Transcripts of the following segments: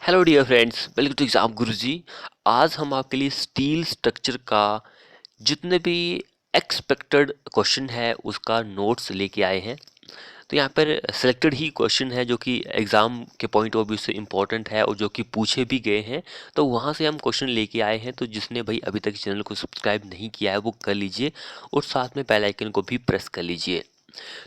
Hello dear friends, welcome to exam Guruji. आज हम आपके लिए स्टील स्ट्रक्चर का जितने भी एक्सपेक्टेड क्वेश्चन है उसका नोट्स लेके आए हैं। तो यहाँ पर सिलेक्टेड ही क्वेश्चन है जो कि एग्ज़ाम के पॉइंट ऑफ व्यू से इम्पोर्टेंट है और जो कि पूछे भी गए हैं। तो वहाँ से हम क्वेश्चन लेके आए हैं। तो जिसने भाई अभी तक चैनल को सब्सक्राइब नहीं किया है वो कर लीजिए और साथ में बेल आइकन को भी प्रेस कर लीजिए।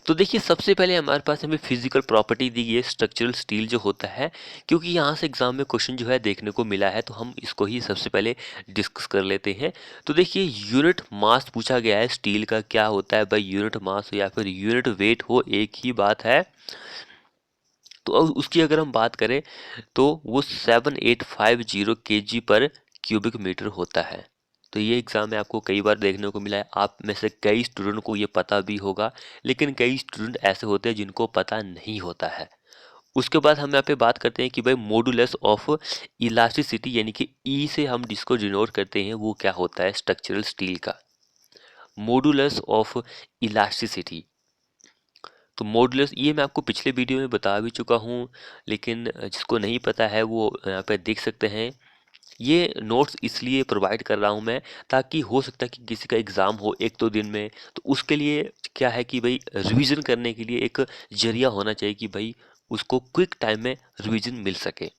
तो देखिए, सबसे पहले हमारे पास हमें फिजिकल प्रॉपर्टी दी गई है स्ट्रक्चरल स्टील जो होता है, क्योंकि यहाँ से एग्जाम में क्वेश्चन जो है देखने को मिला है, तो हम इसको ही सबसे पहले डिस्कस कर लेते हैं। तो देखिए, यूनिट मास पूछा गया है स्टील का, क्या होता है भाई? यूनिट मास हो या फिर यूनिट वेट हो, एक ही बात है। तो अब उसकी अगर हम बात करें तो वो 7850 kg पर क्यूबिक मीटर होता है। तो ये एग्जाम में आपको कई बार देखने को मिला है। आप में से कई स्टूडेंट को ये पता भी होगा, लेकिन कई स्टूडेंट ऐसे होते हैं जिनको पता नहीं होता है। उसके बाद हम यहाँ पे बात करते हैं कि भाई मॉडुलस ऑफ इलास्टिसिटी, यानी कि ई से हम जिसको डिनोट करते हैं वो क्या होता है स्ट्रक्चरल स्टील का। मॉडुलस ऑफ इलास्टिसिटी, तो मॉडुलस ये मैं आपको पिछले वीडियो में बता भी चुका हूँ, लेकिन जिसको नहीं पता है वो यहाँ पे देख सकते हैं। ये नोट्स इसलिए प्रोवाइड कर रहा हूँ मैं, ताकि हो सकता है कि किसी का एग्ज़ाम हो एक दो दिन में, तो उसके लिए क्या है कि भाई रिवीजन करने के लिए एक जरिया होना चाहिए कि भाई उसको क्विक टाइम में रिवीजन मिल सके।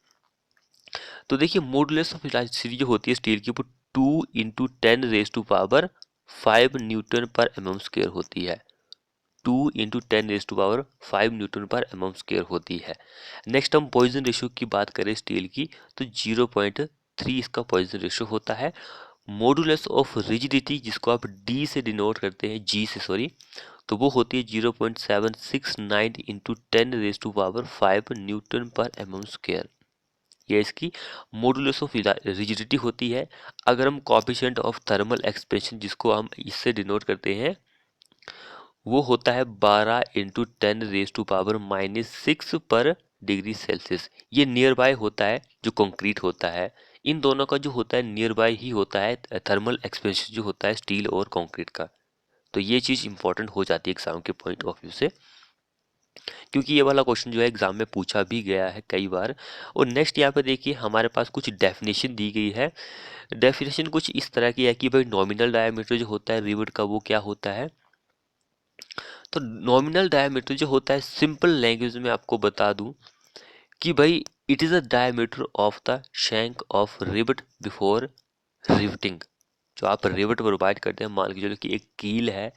तो देखिए, मॉडुलस ऑफ इलास्टिसिटी जो होती है स्टील की, वो 2 × 10⁻⁵ होती है। 2 × 10⁻⁵ होती है। नेक्स्ट हम पॉइजन रेशियो की बात करें स्टील की, तो 0.3 इसका पॉइजन रेशियो होता है। मॉडुलस ऑफ रिजिडिटी जिसको आप डी से डिनोट करते हैं, जी से सॉरी, तो वो होती है 0.769 इंटू 10⁵ ये इसकी मॉडुलस ऑफ रिजिडिटी होती है। अगर हम कोएफिशिएंट ऑफ थर्मल एक्सपेंशन जिसको हम इससे डिनोट करते हैं, वो होता है 12 × 10⁻⁻⁶ पर डिग्री सेल्सियस। ये नियर बाय होता है जो कंक्रीट होता है। इन दोनों का जो होता है नियर बाय ही होता है थर्मल एक्सपेंशन जो होता है स्टील और कंक्रीट का। तो ये चीज़ इंपॉर्टेंट हो जाती है एग्जाम के पॉइंट ऑफ व्यू से, क्योंकि ये वाला क्वेश्चन जो है एग्जाम में पूछा भी गया है कई बार। और नेक्स्ट यहाँ पे देखिए, हमारे पास कुछ डेफिनेशन दी गई है। डेफिनेशन कुछ इस तरह की है कि भाई नॉमिनल डायमीटर जो होता है रिवेट का, वो क्या होता है। तो नॉमिनल डायमीटर जो होता है, सिंपल लैंग्वेज में आपको बता दूं कि भाई it is a diameter of the shank of rivet before riveting. जो आप रिवेट प्रोवाइड करते हैं, मान के चलो कि एक कील है,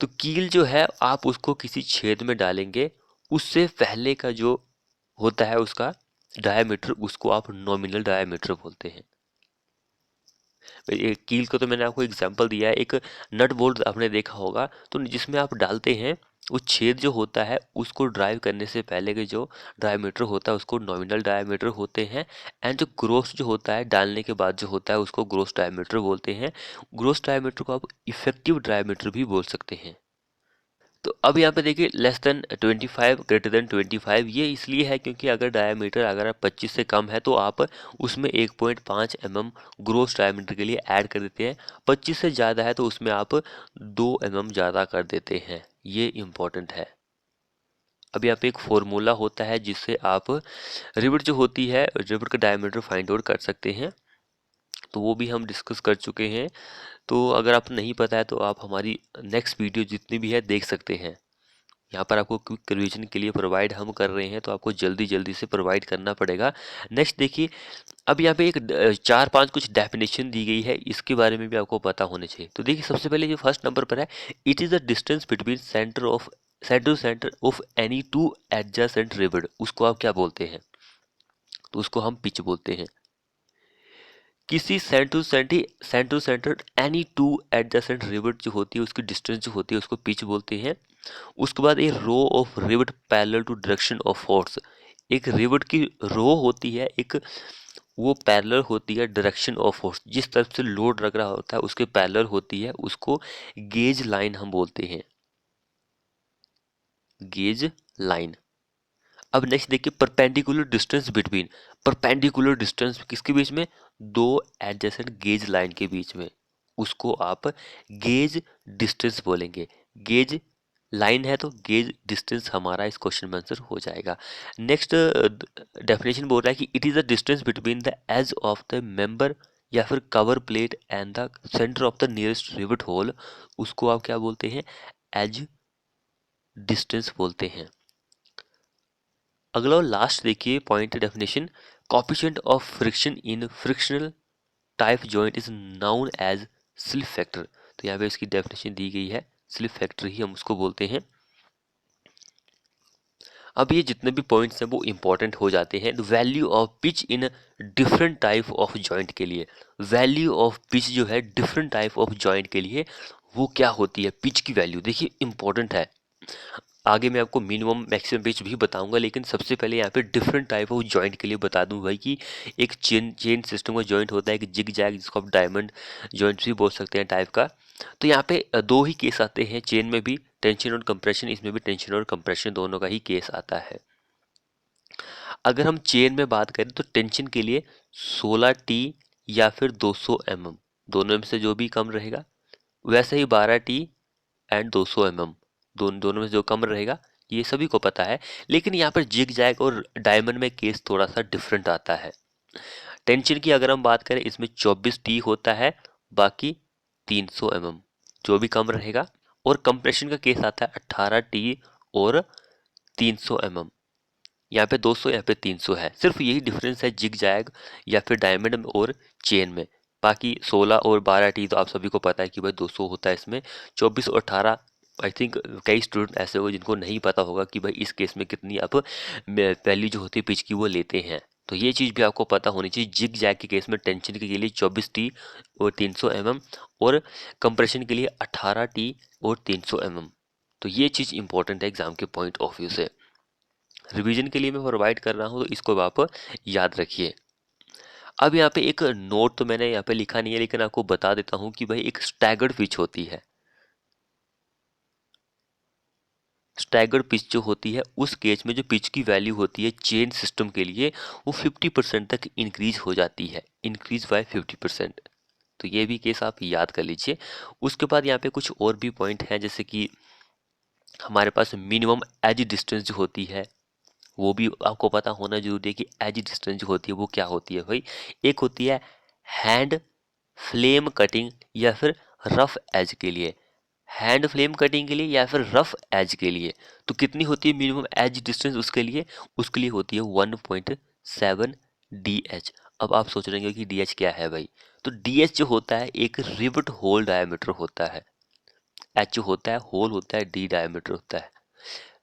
तो कील जो है आप उसको किसी छेद में डालेंगे, उससे पहले का जो होता है उसका डायमीटर, उसको आप नॉमिनल डायमीटर बोलते हैं। एक कील का तो मैंने आपको एग्जांपल दिया है। एक नट बोल्ट आपने देखा होगा, तो जिसमें आप डालते हैं, वो छेद जो होता है उसको ड्राइव करने से पहले के जो डायमीटर होता है उसको नॉमिनल डायमीटर होते हैं। एंड जो ग्रोस जो होता है डालने के बाद जो होता है उसको ग्रोस डायमीटर बोलते हैं। ग्रोस डायमीटर को आप इफेक्टिव डायमीटर भी बोल सकते हैं। तो अब यहाँ पे देखिए, लेस देन 25 ग्रेटर देन 25, ये इसलिए है क्योंकि अगर डायमीटर अगर आप 25 से कम है तो आप उसमें 1.5 mm ग्रोस डायमीटर के लिए ऐड कर देते हैं। 25 से ज़्यादा है तो उसमें आप 2 mm ज़्यादा कर देते हैं। ये इम्पोर्टेंट है। अब यहाँ पे एक फॉर्मूला होता है जिससे आप रिवेट जो होती है, रिवेट का डायमीटर फाइंड आउट कर सकते हैं। तो वो भी हम डिस्कस कर चुके हैं। तो अगर आपको नहीं पता है तो आप हमारी नेक्स्ट वीडियो जितनी भी है देख सकते हैं। यहाँ पर आपको क्विक रिवीजन के लिए प्रोवाइड हम कर रहे हैं, तो आपको जल्दी जल्दी से प्रोवाइड करना पड़ेगा। नेक्स्ट देखिए, अब यहाँ पे एक 4-5 कुछ डेफिनेशन दी गई है, इसके बारे में भी आपको पता होने चाहिए। तो देखिए, सबसे पहले जो फर्स्ट नंबर पर है, it is the distance between centre of any two adjacent river, उसको आप क्या बोलते हैं? तो उसको हम पिच बोलते हैं। किसी centre any two adjacent river जो होती है उसकी डिस्टेंस जो होती है उसको पिच बोलते हैं। उसके बाद a row of rivet parallel to direction of force, एक रिवेट की रो होती है, एक वो पैरेलल होती है डायरेक्शन ऑफ फोर्स, जिस तरफ से लोड लग रहा होता है उसके पैरेलल होती है, उसको गेज लाइन हम बोलते हैं। Gauge line. अब नेक्स्ट देखिए, perpendicular distance between, perpendicular distance किसके बीच में? दो एडजेसेंट गेज लाइन के बीच में, उसको आप गेज डिस्टेंस बोलेंगे। गेज लाइन है तो गेज डिस्टेंस हमारा इस क्वेश्चन में आंसर हो जाएगा। नेक्स्ट डेफिनेशन बोल रहा है कि it is the distance between the edge of the member या फिर cover plate and the centre of the nearest rivet hole, उसको आप क्या बोलते हैं, एज डिस्टेंस बोलते हैं। अगला और लास्ट देखिए point definition, coefficient of friction in frictional type joint is known as slip factor. तो यहाँ पे इसकी डेफिनेशन दी गई है, स्लिप फैक्टर ही हम उसको बोलते हैं। अब ये जितने भी पॉइंट्स हैं वो इंपॉर्टेंट हो जाते हैं। Value of pitch in different type of joint के लिए, वैल्यू ऑफ पिच जो है डिफरेंट टाइप ऑफ जॉइंट के लिए वो क्या होती है, पिच की वैल्यू देखिए इंपॉर्टेंट है। आगे मैं आपको मिनिमम मैक्सिमम पिच भी बताऊंगा, लेकिन सबसे पहले यहाँ पे डिफरेंट टाइप ऑफ जॉइंट के लिए बता दूं भाई कि एक चेन सिस्टम का जॉइंट होता है, एक जिग जैग जिसको आप डायमंड जॉइंट भी बोल सकते हैं टाइप का। तो यहाँ पे दो ही केस आते हैं चेन में भी, टेंशन और कंप्रेशन, इसमें भी टेंशन और कंप्रेशन दोनों का ही केस आता है। अगर हम चेन में बात करें तो टेंशन के लिए 16T या फिर 200 mm, दोनों में से जो भी कम रहेगा। वैसे ही 12T एंड 200 mm, दोनों में से जो कम रहेगा, ये सभी को पता है। लेकिन यहाँ पर जिग जैग और डायमंड में केस थोड़ा सा डिफरेंट आता है। टेंशन की अगर हम बात करें इसमें 24T होता है, बाकी 300 mm जो भी कम रहेगा। और कंप्रेशन का केस आता है 18T और 300 mm, यहाँ पे 200 यहाँ पे 300 है। सिर्फ यही डिफरेंस है जिग जैग या फिर डायमंड में और चेन में। बाकी 16 और 12T तो आप सभी को पता है कि भाई 200 होता है इसमें। 24 और 18 आई थिंक कई स्टूडेंट ऐसे होंगे जिनको नहीं पता होगा कि भाई इस केस में कितनी आप वैल्यू जो होती है पिच की वो लेते हैं। तो ये चीज़ भी आपको पता होनी चाहिए। जिग जैग के केस में टेंशन के लिए 24T और 300 mm और कंप्रेशन के लिए 18T और 300 mm। तो ये चीज़ इंपॉर्टेंट है एग्जाम के पॉइंट ऑफ व्यू से। रिवीजन के लिए मैं प्रोवाइड कर रहा हूँ तो इसको आप याद रखिए। अब यहाँ पे एक नोट तो मैंने यहाँ पे लिखा नहीं है, लेकिन आपको बता देता हूँ कि भाई एक स्टैगर्ड पिच होती है। स्टैगर्ड पिच जो होती है उस केस में जो पिच की वैल्यू होती है चेन सिस्टम के लिए वो 50% तक इंक्रीज हो जाती है, इंक्रीज बाय 50%। तो ये भी केस आप याद कर लीजिए। उसके बाद यहाँ पे कुछ और भी पॉइंट हैं, जैसे कि हमारे पास मिनिमम एज डिस्टेंस जो होती है वो भी आपको पता होना जरूरी है कि एज डिस्टेंस जो होती है वो क्या होती है भाई। एक होती है हैंड फ्लेम कटिंग या फिर रफ एज के लिए, हैंड फ्लेम कटिंग के लिए या फिर रफ एज के लिए तो कितनी होती है मिनिमम एज डिस्टेंस उसके लिए, उसके लिए होती है 1.7 DH। अब आप सोच रहे हैं कि DH क्या है भाई, तो DH जो होता है एक रिवेट होल डायमीटर होता है। एच जो होता है होल होता है, डी डायमीटर होता है,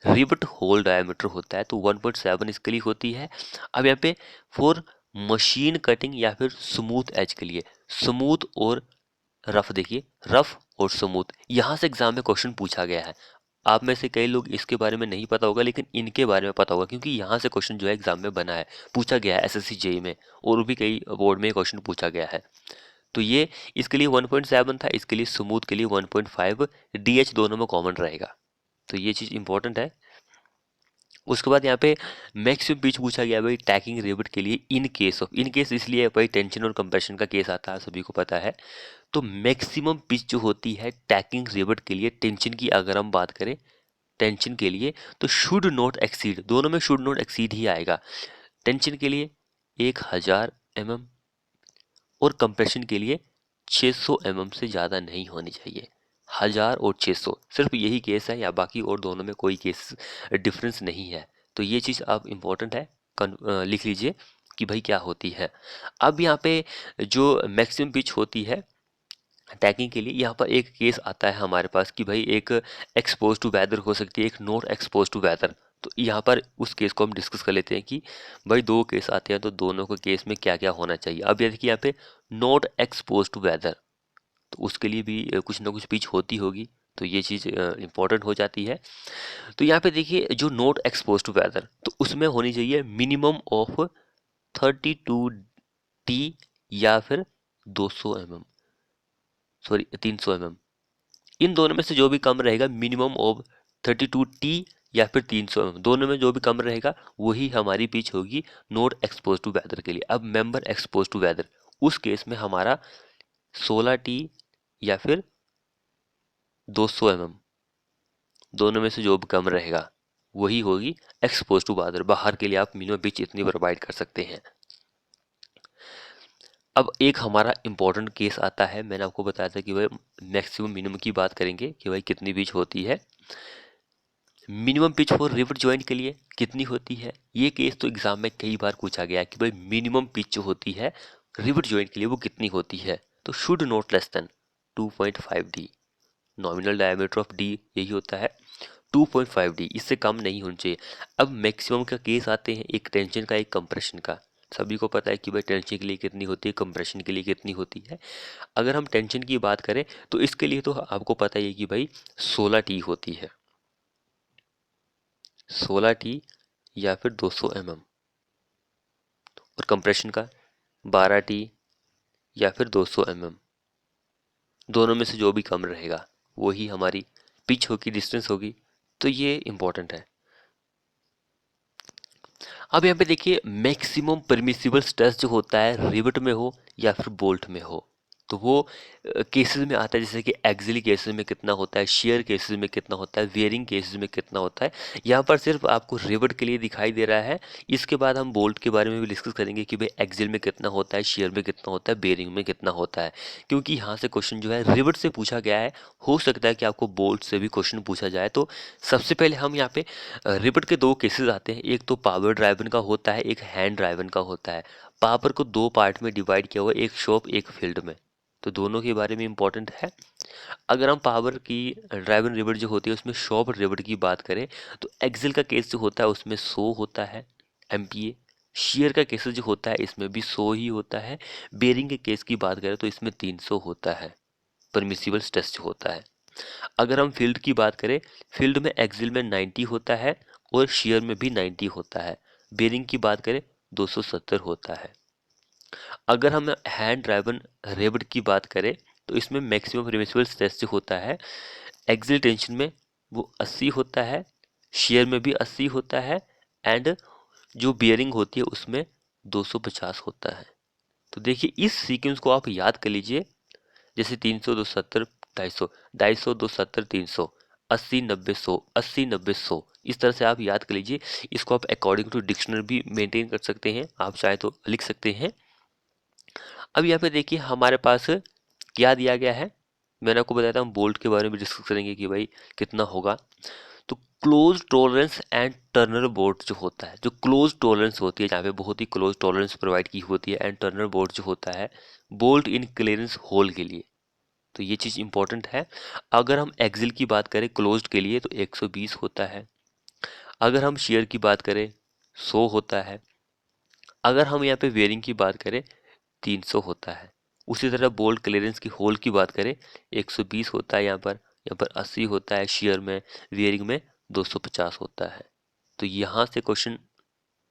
रिवेट होल डायमीटर होता है, तो 1.7 इसके लिए होती है। अब यहाँ पे फॉर मशीन कटिंग या फिर स्मूथ एज के लिए, स्मूथ और रफ, देखिए रफ और स्मूथ यहाँ से एग्जाम में क्वेश्चन पूछा गया है। आप में से कई लोग इसके बारे में नहीं पता होगा, लेकिन इनके बारे में पता होगा क्योंकि यहाँ से क्वेश्चन जो है एग्जाम में बना है, पूछा गया है SSC JEE में, और भी कई बोर्ड में क्वेश्चन पूछा गया है। तो ये इसके लिए 1.7 था, इसके लिए स्मूथ के लिए 1.5, DH दोनों में कॉमन रहेगा। तो ये चीज़ इंपॉर्टेंट है। उसके बाद यहाँ पे मैक्सिमम पिच पूछा गया भाई टैकिंग रिवेट के लिए in case of, in case इसलिए भाई टेंशन और कंप्रेशन का केस आता है, सभी को पता है। तो मैक्सिमम पिच जो होती है टैकिंग रिवेट के लिए, टेंशन की अगर हम बात करें टेंशन के लिए तो शुड नॉट एक्सीड, दोनों में शुड नॉट एक्सीड ही आएगा। टेंशन के लिए 1000 mm और कंप्रेशन के लिए 600 mm से ज़्यादा नहीं होनी चाहिए। 1000 और 600 सिर्फ यही केस है, या बाकी और दोनों में कोई केस डिफरेंस नहीं है। तो ये चीज़ आप इम्पोर्टेंट है, लिख लीजिए कि भाई क्या होती है। अब यहाँ पे जो मैक्सिमम पिच होती है टैगिंग के लिए, यहाँ पर एक केस आता है हमारे पास कि भाई एक एक्सपोज टू वेदर हो सकती है, एक नॉट एक्सपोज टू वेदर। तो यहाँ पर उस केस को हम डिस्कस कर लेते हैं कि भाई दो केस आते हैं तो दोनों के केस में क्या क्या होना चाहिए। अब ये देखिए यहाँ पे नॉट एक्सपोज टू वेदर, तो उसके लिए भी कुछ ना कुछ पिच होती होगी, तो ये चीज़ इंपॉर्टेंट हो जाती है। तो यहाँ पे देखिए जो नॉट एक्सपोज टू वेदर, तो उसमें होनी चाहिए मिनिमम ऑफ 32T या फिर 200 mm, सॉरी 300 mm। इन दोनों में से जो भी कम रहेगा मिनिमम ऑफ 32T या फिर 300 mm, दोनों में जो भी कम रहेगा वही हमारी पिच होगी नॉट एक्सपोज टू वेदर के लिए। अब मेंबर एक्सपोज टू वेदर, उस केस में हमारा 16T या फिर 200 mm, दोनों में से जो भी कम रहेगा वही होगी एक्सपोज टू बादर। बाहर के लिए आप मिनिमम पिच इतनी प्रोवाइड कर सकते हैं। अब एक हमारा इंपॉर्टेंट केस आता है, मैंने आपको बताया था कि भाई मैक्सिमम मिनिमम की बात करेंगे कि भाई कितनी पिच होती है। Minimum pitch for river joint के लिए कितनी होती है, ये केस तो एग्जाम में कई बार पूछा गया कि भाई मिनिमम पिच जो होती है रिवर जॉइंट के लिए वो कितनी होती है। तो should not less than 2.5 D. Nominal diameter of D यही होता है 2.5 डी, इससे कम नहीं होना चाहिए। अब मैक्सिमम का केस आते हैं, एक टेंशन का एक कंप्रेशन का। सभी को पता है कि भाई टेंशन के लिए कितनी होती है, कंप्रेशन के लिए कितनी होती है। अगर हम टेंशन की बात करें तो इसके लिए तो आपको पता ही है कि भाई 16 टी होती है, 16 टी या फिर 200 mm। और कंप्रेशन का 12 टी या फिर 200 mm। दोनों में से जो भी कम रहेगा वही हमारी पिच होगी, डिस्टेंस होगी। तो ये इंपॉर्टेंट है। अब यहाँ पे देखिए मैक्सिमम परमिसिबल स्ट्रेस जो होता है रिवेट में हो या फिर बोल्ट में हो, तो वो केसेस में आता है। जैसे कि एक्सिली केसेस में कितना होता है, शेयर केसेस में कितना होता है, वेयरिंग केसेस में कितना होता है। यहाँ पर सिर्फ आपको रिवेट के लिए दिखाई दे रहा है। इसके बाद हम बोल्ट के बारे में भी डिस्कस करेंगे कि भाई एक्सिल में कितना होता है, शेयर में कितना होता है, बेयरिंग में कितना होता है। क्योंकि यहाँ से क्वेश्चन जो है रिवेट से पूछा गया है, हो सकता है कि आपको बोल्ट से भी क्वेश्चन पूछा जाए। तो सबसे पहले हम यहाँ पे रिवेट के दो केसेस आते हैं, एक तो पावर ड्राइवन का होता है, एक हैंड ड्राइवन का होता है। पावर को दो पार्ट में डिवाइड किया हुआ है, एक शॉप एक फील्ड में। तो दोनों के बारे में इंपॉर्टेंट है। अगर हम पावर की ड्राइवन रिवेट जो होती है उसमें शॉप रिवेट की बात करें तो एक्सिल का केस जो होता है उसमें 100 होता है एमपीए। शेयर का केस जो होता है इसमें भी 100 ही होता है। बेरिंग के केस की बात करें तो इसमें 300 होता है परमिसिबल स्ट्रेस जो होता है। अगर हम फील्ड की बात करें, फील्ड में एक्सिल में 90 होता है और शेयर में भी 90 होता है। बेरिंग की बात करें 270 होता है। अगर हम हैंड ड्राइवन रेवट की बात करें तो इसमें मैक्सिमम परमिसिबल स्ट्रेस जो होता है एक्सिल टेंशन में वो 80 होता है, शेयर में भी 80 होता है, एंड जो बियरिंग होती है उसमें 250 होता है। तो देखिए इस सीक्वेंस को आप याद कर लीजिए, जैसे 300 270 250, 250 270 300, 80 90 100, 80 90 100, इस तरह से आप याद कर लीजिए। इसको आप अकॉर्डिंग टू डिक्शनरी भी मेंटेन कर सकते हैं, आप चाहे तो लिख सकते हैं। अब यहाँ पे देखिए हमारे पास क्या दिया गया है, मैंने आपको बताया था हम बोल्ट के बारे में डिस्कस करेंगे कि भाई कितना होगा। तो close tolerance and Turner bolt जो होता है, जो क्लोज टॉलरेंस होती है जहाँ पे बहुत ही क्लोज टॉलरेंस प्रोवाइड की होती है, एंड टर्नर बोल्ट जो होता है बोल्ट इन क्लियरेंस होल के लिए। तो ये चीज़ इंपॉर्टेंट है। अगर हम एक्सिल की बात करें क्लोज्ड के लिए तो 120 होता है। अगर हम शेयर की बात करें 100 होता है। अगर हम यहाँ पे वेयरिंग की बात करें 300 होता है। उसी तरह बोल्ट क्लियरेंस की होल की बात करें 120 होता है, यहाँ पर 80 होता है, शेयर में वेयरिंग में 250 होता है। तो यहाँ से क्वेश्चन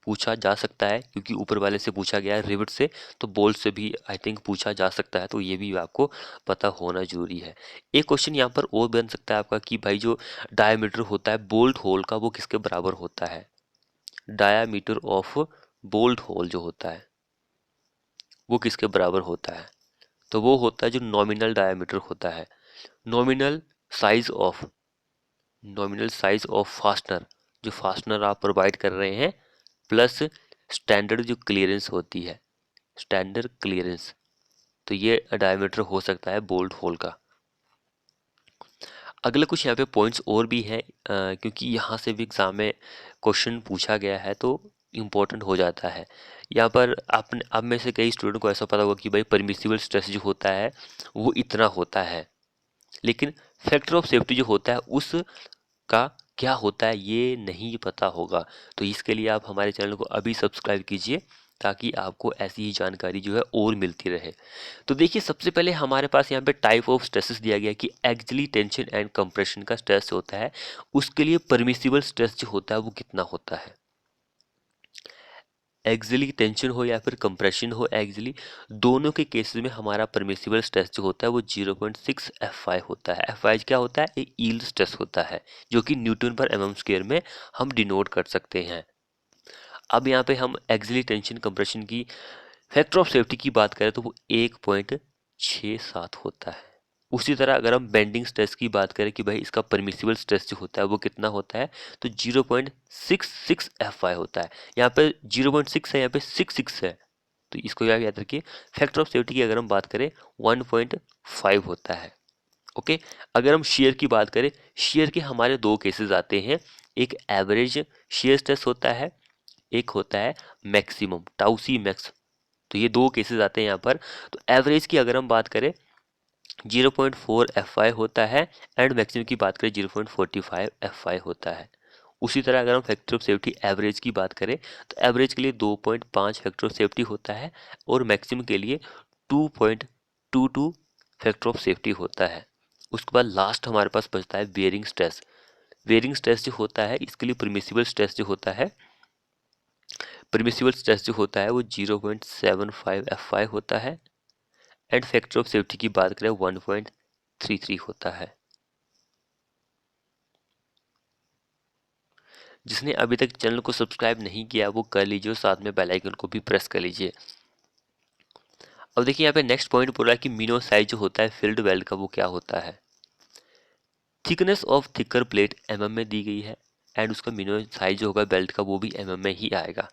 पूछा जा सकता है क्योंकि ऊपर वाले से पूछा गया है रिवेट से, तो बोल्ट से भी आई थिंक पूछा जा सकता है। तो ये भी आपको पता होना जरूरी है। एक क्वेश्चन यहाँ पर और बन सकता है आपका कि भाई जो डायमीटर होता है बोल्ट होल का वो किसके बराबर होता है। डायामीटर ऑफ बोल्ट होल जो होता है वो किसके बराबर होता है, तो वो होता है जो नॉमिनल डायमीटर होता है। Nominal size of nominal size of fastener, जो फास्टनर आप प्रोवाइड कर रहे हैं, प्लस स्टैंडर्ड जो क्लियरेंस होती है, स्टैंडर्ड क्लियरेंस। तो ये डायमीटर हो सकता है बोल्ट होल का। अगले कुछ यहाँ पे पॉइंट्स और भी हैं, क्योंकि यहाँ से भी एग्जाम में क्वेश्चन पूछा गया है तो इम्पोर्टेंट हो जाता है। यहाँ पर आपने अब में से कई स्टूडेंट को ऐसा पता होगा कि भाई परमिसिबल स्ट्रेस जो होता है वो इतना होता है, लेकिन फैक्टर ऑफ सेफ्टी जो होता है उसका क्या होता है ये नहीं पता होगा। तो इसके लिए आप हमारे चैनल को अभी सब्सक्राइब कीजिए ताकि आपको ऐसी ही जानकारी जो है और मिलती रहे। तो देखिए सबसे पहले हमारे पास यहाँ पे टाइप ऑफ स्ट्रेसेस दिया गया कि एक्सियली टेंशन एंड कंप्रेशन का स्ट्रेस होता है, उसके लिए परमिसिबल स्ट्रेस जो होता है वो कितना होता है। एक्सियली टेंशन हो या फिर कंप्रेशन हो एक्सियली, दोनों के केसेस में हमारा परमिसिबल स्ट्रेस जो होता है वो 0.6 F5 होता है। F5 क्या होता है, एक यील्ड स्ट्रेस होता है जो कि न्यूटन पर mm स्क्वायर में हम डिनोट कर सकते हैं। अब यहाँ पे हम एक्सियली टेंशन कंप्रेशन की फैक्टर ऑफ सेफ्टी की बात करें तो वो 1.67 होता है। उसी तरह अगर हम बेंडिंग स्ट्रेस की बात करें कि भाई इसका परमिसिबल स्ट्रेस जो होता है वो कितना होता है, तो 0.66 FI होता है। यहाँ पे 0.6 है, यहाँ पे 66 है, तो इसको याद रखिए। फैक्टर ऑफ सेफ्टी की अगर हम बात करें 1.5 होता है। ओके, अगर हम शेयर की बात करें, शेयर के हमारे दो केसेस आते हैं, एक एवरेज शेयर स्ट्रेस होता है, एक होता है मैक्सिमम टाउ सी मैक्स। तो ये दो केसेस आते हैं यहाँ पर। तो एवरेज की अगर हम बात करें 0.4 FI होता है, एंड मैक्सिमम की बात करें 0.45 FI होता है। उसी तरह अगर हम फैक्टर ऑफ सेफ्टी एवरेज की बात करें, तो एवरेज के लिए 2.5 फैक्टर ऑफ सेफ्टी होता है, और मैक्सिमम के लिए 2.22 फैक्टर ऑफ सेफ्टी होता है। उसके बाद लास्ट हमारे पास बचता है बेयरिंग स्ट्रेस। बेयरिंग स्ट्रेस जो होता है, इसके लिए परमिसिबल स्ट्रेस जो होता है, परमिसिबल स्ट्रेस जो होता है वो 0.75 FI होता है, एंड फैक्टर ऑफ सेफ्टी की बात करें 1.33 होता है। जिसने अभी तक चैनल को सब्सक्राइब नहीं किया वो कर लीजिए, और साथ में बेल आइकन को भी प्रेस कर लीजिए। अब देखिए यहाँ पे नेक्स्ट पॉइंट बोल रहा है कि मीनो साइज जो होता है फील्ड वेल्ड का वो क्या होता है। Thickness of thicker plate mm में दी गई है, एंड उसका मीनो साइज जो होगा बेल्ट का वो भी mm में ही आएगा।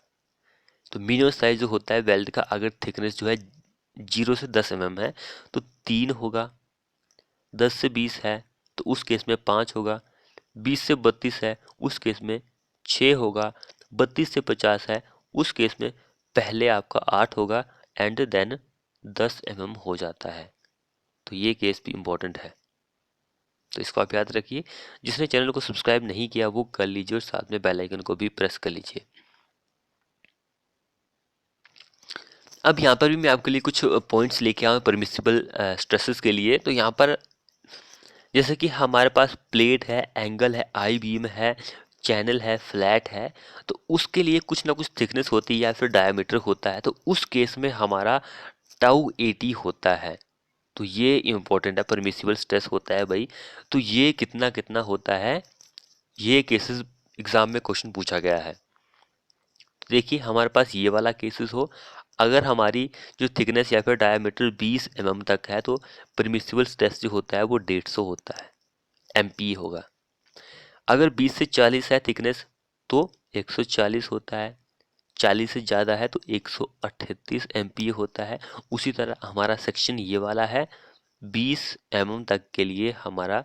तो मीनो साइज जो होता है बेल्ट का, अगर थिकनेस जो है 0 से 10 mm है तो 3 होगा, 10 से 20 है तो उस केस में 5 होगा, 20 से 32 है उस केस में 6 होगा, 32 से 50 है उस केस में पहले आपका 8 होगा, एंड देन 10 mm हो जाता है। तो ये केस भी इम्पोर्टेंट है, तो इसको आप याद रखिए। जिसने चैनल को सब्सक्राइब नहीं किया वो कर लीजिए, और साथ में बेल आइकन को भी प्रेस कर लीजिए। अब यहाँ पर भी मैं आपके लिए कुछ पॉइंट्स लेके आया हूँ परमिसिबल स्ट्रेसेस के लिए। तो यहाँ पर जैसे कि हमारे पास प्लेट है, एंगल है, आई बीम है, चैनल है, फ्लैट है, तो उसके लिए कुछ ना कुछ थिकनेस होती है या फिर डायमीटर होता है। तो उस केस में हमारा टाउ 80 होता है। तो ये इम्पोर्टेंट है, परमिसिबल स्ट्रेस होता है भाई। तो ये कितना कितना होता है, ये केसेस एग्जाम में क्वेश्चन पूछा गया है। तो देखिए हमारे पास ये वाला केसेस हो, अगर हमारी जो थिकनेस या फिर डायमीटर 20 mm तक है तो परमिसिबल स्ट्रेस जो होता है वो 150 होता है, MPa होगा। अगर 20 से 40 है थिकनेस तो 140 होता है, 40 से ज़्यादा है तो 138 MPa होता है। उसी तरह हमारा सेक्शन ये वाला है, 20 mm तक के लिए हमारा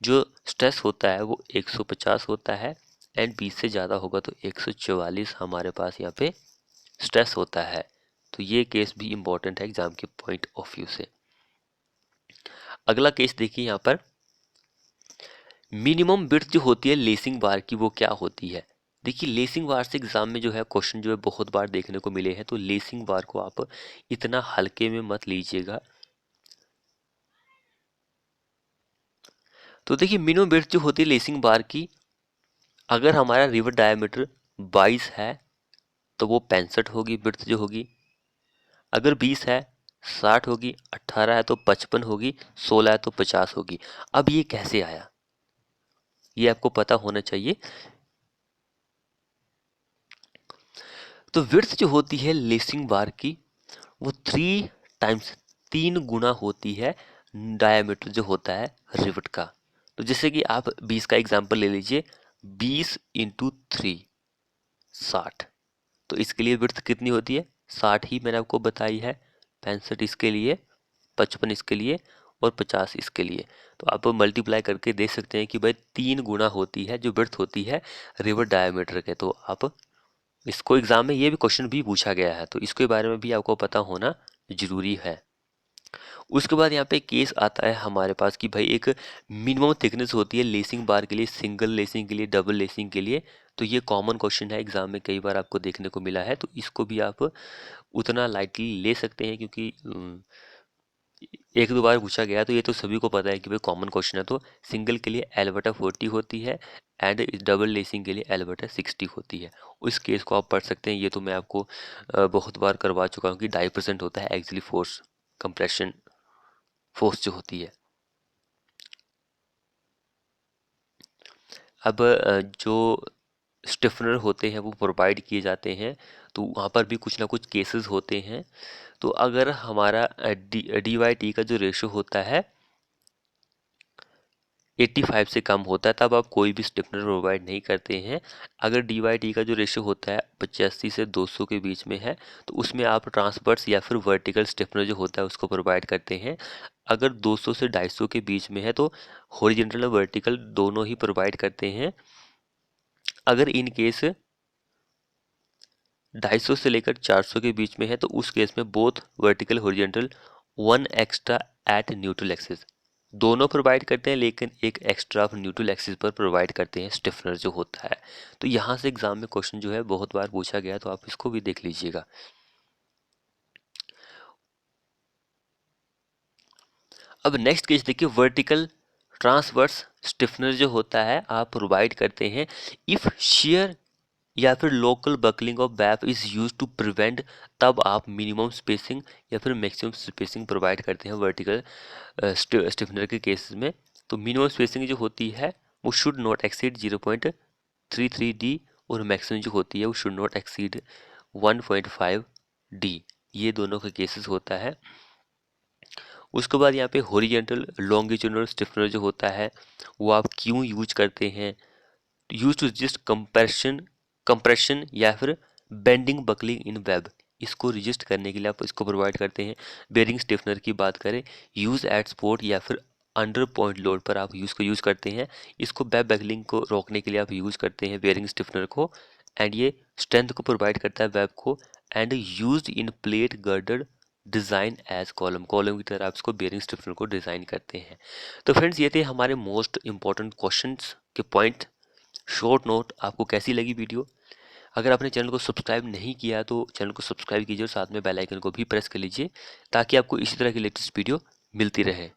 जो स्ट्रेस होता है वो 150 होता है, एंड 20 से ज़्यादा होगा तो 144 हमारे पास यहाँ पे स्ट्रेस होता है। तो ये केस भी इम्पोर्टेंट है एग्जाम के पॉइंट ऑफ व्यू से। अगला केस देखिए यहाँ पर, मिनिमम विड्थ जो होती है लेसिंग बार की वो क्या होती है। देखिए लेसिंग बार से एग्जाम में जो है क्वेश्चन जो है बहुत बार देखने को मिले हैं, तो लेसिंग बार को आप इतना हल्के में मत लीजिएगा। तो देखिए मिनिमम विड्थ जो होती है लेसिंग बार की, अगर हमारा रिवर डायमीटर 22 है तो वो 65 होगी विड्थ जो होगी, अगर 20 है 60 होगी, 18 है तो 55 होगी, 16 है तो 50 होगी। अब ये कैसे आया, ये आपको पता होना चाहिए। तो विड्थ जो होती है लेसिंग बार की वो 3 टाइम्स, 3 गुना होती है डायमीटर जो होता है रिवेट का। तो जैसे कि आप 20 का एग्जांपल ले लीजिए, 20 इंटू 3 60। तो इसके लिए विड्थ कितनी होती है, 60 ही मैंने आपको बताई है, 65 इसके लिए, 55 इसके लिए, और 50 इसके लिए। तो आप मल्टीप्लाई करके देख सकते हैं कि भाई 3 गुना होती है जो विड्थ होती है रिवर डायमीटर के। तो आप इसको एग्जाम में ये भी क्वेश्चन भी पूछा गया है, तो इसके बारे में भी आपको पता होना जरूरी है। उसके बाद यहाँ पे केस आता है हमारे पास कि भाई एक मिनिमम थिकनेस होती है लेसिंग बार के लिए, सिंगल लेसिंग के लिए, डबल लेसिंग के लिए। तो ये कॉमन क्वेश्चन है एग्जाम में, कई बार आपको देखने को मिला है, तो इसको भी आप उतना लाइटली ले सकते हैं, क्योंकि एक दो बार पूछा गया। तो ये तो सभी को पता है कि भाई कॉमन क्वेश्चन है। तो सिंगल के लिए L/40 होती है, एंड डबल लेसिंग के लिए L/60 होती है। उस केस को आप पढ़ सकते हैं, ये तो मैं आपको बहुत बार करवा चुका हूँ कि 2.5% होता है एक्सिली फोर्स, कंप्रेशन फोर्स जो होती है। अब जो स्टिफनर होते हैं वो प्रोवाइड किए जाते हैं, तो वहाँ पर भी कुछ ना कुछ केसेस होते हैं। तो अगर हमारा डी बाई टी का जो रेशो होता है 85 से कम होता है तब आप कोई भी स्टिफनर प्रोवाइड नहीं करते हैं। अगर डी का जो रेशियो होता है 85 से 200 के बीच में है तो उसमें आप ट्रांसवर्स या फिर वर्टिकल स्टिफनर जो होता है उसको प्रोवाइड करते हैं। अगर 200 से 250 के बीच में है तो हॉरिजॉन्टल और वर्टिकल दोनों ही प्रोवाइड करते हैं। अगर इन केस 250 से लेकर 400 के बीच में है तो उस केस में both vertical horizontal one extra at neutral axis दोनों प्रोवाइड करते हैं, लेकिन एक एक्स्ट्रा आप न्यूट्रल एक्सिस पर प्रोवाइड करते हैं स्टिफनर जो होता है। तो यहाँ से एग्जाम में क्वेश्चन जो है बहुत बार पूछा गया, तो आप इसको भी देख लीजिएगा। अब नेक्स्ट केस देखिए, वर्टिकल ट्रांसवर्स स्टिफनर जो होता है आप प्रोवाइड करते हैं इफ शेयर या फिर local buckling of web is use to prevent, तब आप मिनिमम स्पेसिंग या फिर मैक्सिमम स्पेसिंग प्रोवाइड करते हैं वर्टिकल स्टिफनर के केसेस में। तो मिनिमम स्पेसिंग जो होती है वो शुड नॉट एक्सीड 0.33 डी और मैक्सिमम जो होती है वो शुड नॉट एक्सीड 1.5 डी। ये दोनों का केसेस होता है। उसके बाद यहाँ पे हॉरिजॉन्टल लॉन्गिट्यूडनल स्टिफनर जो होता है वो आप क्यों यूज करते हैं? यूज टू रजिस्ट कंप्रेशन या फिर बेंडिंग बकलिंग इन वेब, इसको रजिस्ट करने के लिए आप इसको प्रोवाइड करते हैं। बेरिंग स्टिफनर की बात करें, यूज एट स्पोर्ट या फिर अंडर पॉइंट लोड पर आप यूज करते हैं। इसको वेब बकलिंग को रोकने के लिए आप यूज करते हैं बेरिंग स्टिफनर को, एंड ये स्ट्रेंथ को प्रोवाइड करता है वेब को, and use in plate girder design as column की तरह आप इसको बेरिंग स्टिफनर को डिज़ाइन करते हैं। तो फ्रेंड्स ये थे हमारे मोस्ट इंपॉर्टेंट क्वेश्चंस के पॉइंट। शॉर्ट नोट, आपको कैसी लगी वीडियो? अगर आपने चैनल को सब्सक्राइब नहीं किया तो चैनल को सब्सक्राइब कीजिए और साथ में बेल आइकन को भी प्रेस कर लीजिए ताकि आपको इसी तरह की लेटेस्ट वीडियो मिलती रहे।